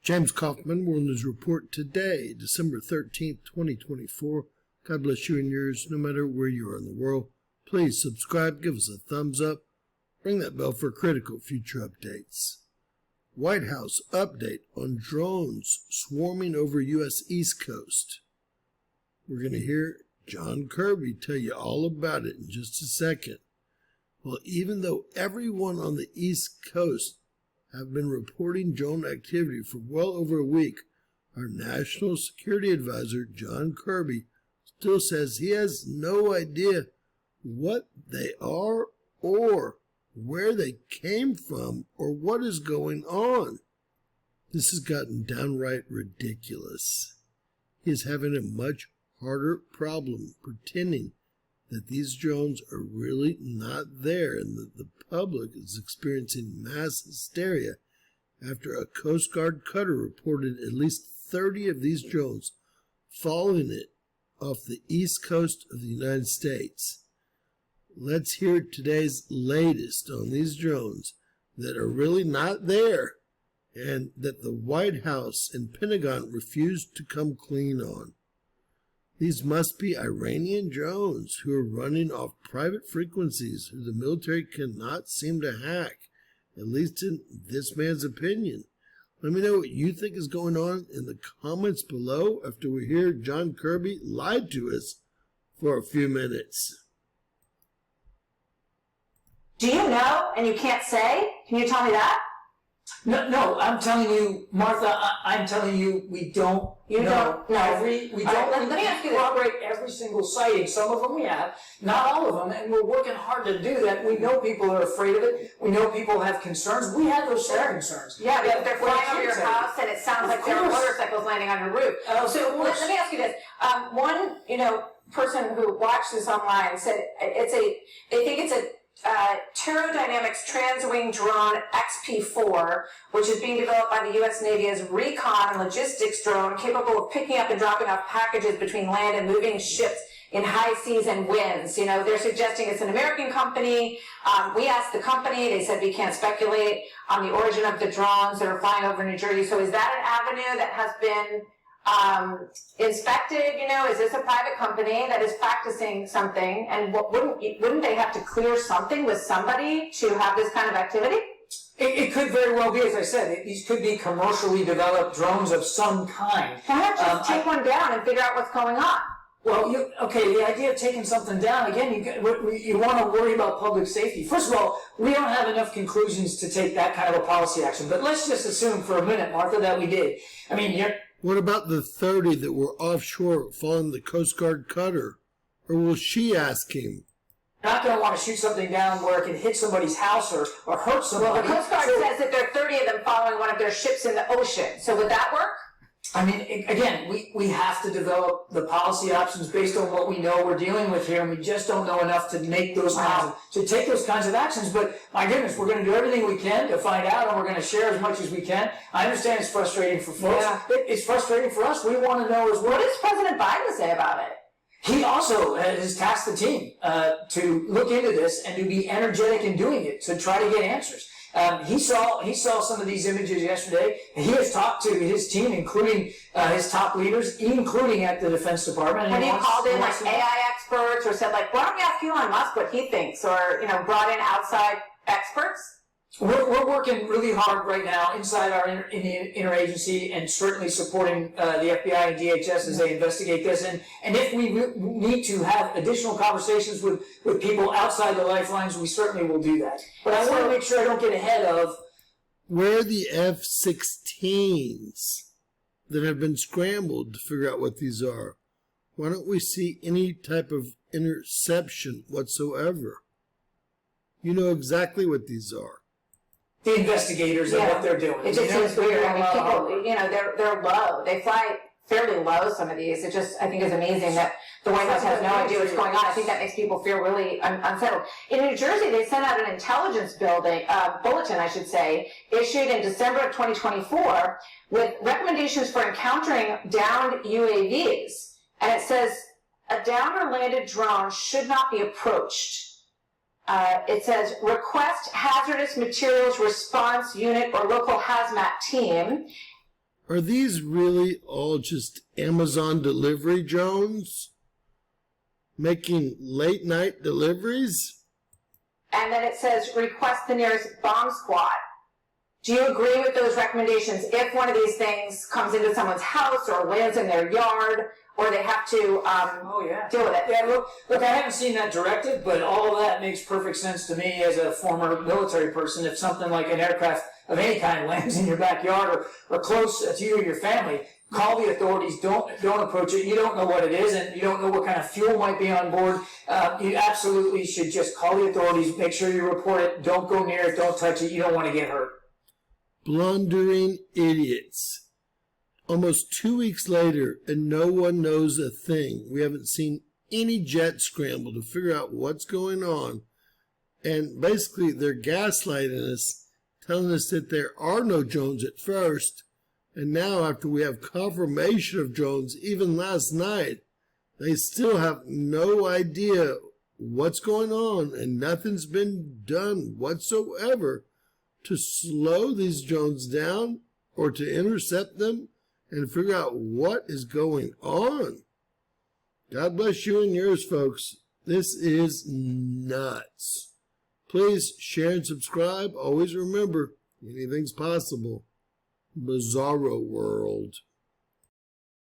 James Kaufman, World News Report today, December 13th, 2024. God bless you and yours, no matter where you are in the world. Please subscribe, give us a thumbs up, ring that bell for critical future updates. White House update on drones swarming over U.S. East Coast. We're going to hear John Kirby tell you all about it in just a second. Well, even though everyone on the East Coast have been reporting drone activity for well over a week, our National Security Advisor, John Kirby, still says he has no idea what they are or where they came from or what is going on. This has gotten downright ridiculous. He is having a much harder problem pretending that these drones are really not there and that the public is experiencing mass hysteria after a Coast Guard cutter reported at least 30 of these drones following it off the east coast of the United States. Let's hear today's latest on these drones that are really not there and that the White House and Pentagon refused to come clean on. These must be Iranian drones who are running off private frequencies who the military cannot seem to hack, at least in this man's opinion. Let me know what you think is going on in the comments below after we hear John Kirby lie to us for a few minutes. Do you know and you can't say? Can you tell me that? No, I'm telling you, Martha, I'm telling you, we don't know. Don't know. Let me ask you this. corroborate every single sighting. Some of them we have, not all of them, and we're working hard to do that. We know people are afraid of it. We know people have concerns. We have those same concerns. Yeah, they're flying over your house, and it sounds like there are motorcycles landing on your roof. So let me ask you this. One, person who watched this online said they think it's a Terradynamics Transwing Drone XP4, which is being developed by the U.S. Navy as recon and logistics drone capable of picking up and dropping off packages between land and moving ships in high seas and winds. They're suggesting it's an American company. We asked the company. They said we can't speculate on the origin of the drones that are flying over New Jersey. So is that an avenue that has been inspected? Is this a private company that is practicing something? And wouldn't they have to clear something with somebody to have this kind of activity? It could very well be, as I said, these could be commercially developed drones of some kind. Perhaps just take one down and figure out what's going on. Well, the idea of taking something down, again, you want to worry about public safety. First of all, we don't have enough conclusions to take that kind of a policy action. But let's just assume for a minute, Martha, that we did. What about the 30 that were offshore following the Coast Guard cutter? Or will she ask him? You're not going to want to shoot something down where it can hit somebody's house or hurt somebody. Well, the Coast Guard says that there are 30 of them following one of their ships in the ocean. So would that work? Again, we have to develop the policy options based on what we know we're dealing with here, and we just don't know enough to make those to take those kinds of actions. But my goodness, we're going to do everything we can to find out, and we're going to share as much as we can. I understand it's frustrating for folks. Yeah. It's frustrating for us. We want to know as well. What does President Biden say about it? He also has tasked the team to look into this and to be energetic in doing it, to try to get answers. He saw some of these images yesterday. He has talked to his team, including his top leaders, including at the Defense Department. When he called in AI experts or said, why don't we ask Elon Musk what he thinks, or brought in outside experts? We're working really hard right now inside our interagency and certainly supporting the FBI and DHS as they investigate this. And if we need to have additional conversations with people outside the lifelines, we certainly will do that. But I want to make sure I don't get ahead of where are the F-16s that have been scrambled to figure out what these are. Why don't we see any type of interception whatsoever? You know exactly what these are. The investigators and what they're doing. It just seems weird. People, they're low. They fly fairly low, some of these. It just, I think, is amazing that the White House has no idea what's going on. I think that makes people feel really unsettled. In New Jersey, they sent out an intelligence bulletin, I should say, issued in December of 2024 with recommendations for encountering downed UAVs. And it says, a downed or landed drone should not be approached. It says, request hazardous materials response unit or local hazmat team. Are these really all just Amazon delivery drones making late night deliveries? And then it says, request the nearest bomb squad. Do you agree with those recommendations if one of these things comes into someone's house or lands in their yard, or they have to deal with it? Yeah, look, I haven't seen that directive, but all of that makes perfect sense to me as a former military person. If something like an aircraft of any kind lands in your backyard or close to you or your family, call the authorities. Don't approach it. You don't know what it is, and you don't know what kind of fuel might be on board. You absolutely should just call the authorities. Make sure you report it. Don't go near it. Don't touch it. You don't want to get hurt. Blundering idiots. Almost 2 weeks later, and no one knows a thing. We haven't seen any jet scramble to figure out what's going on. And basically, they're gaslighting us, telling us that there are no drones at first. And now, after we have confirmation of drones, even last night, they still have no idea what's going on, and nothing's been done whatsoever to slow these drones down or to intercept them and figure out what is going on. God bless you and yours, folks. This is nuts. Please share and subscribe. Always remember, anything's possible. Bizarro world.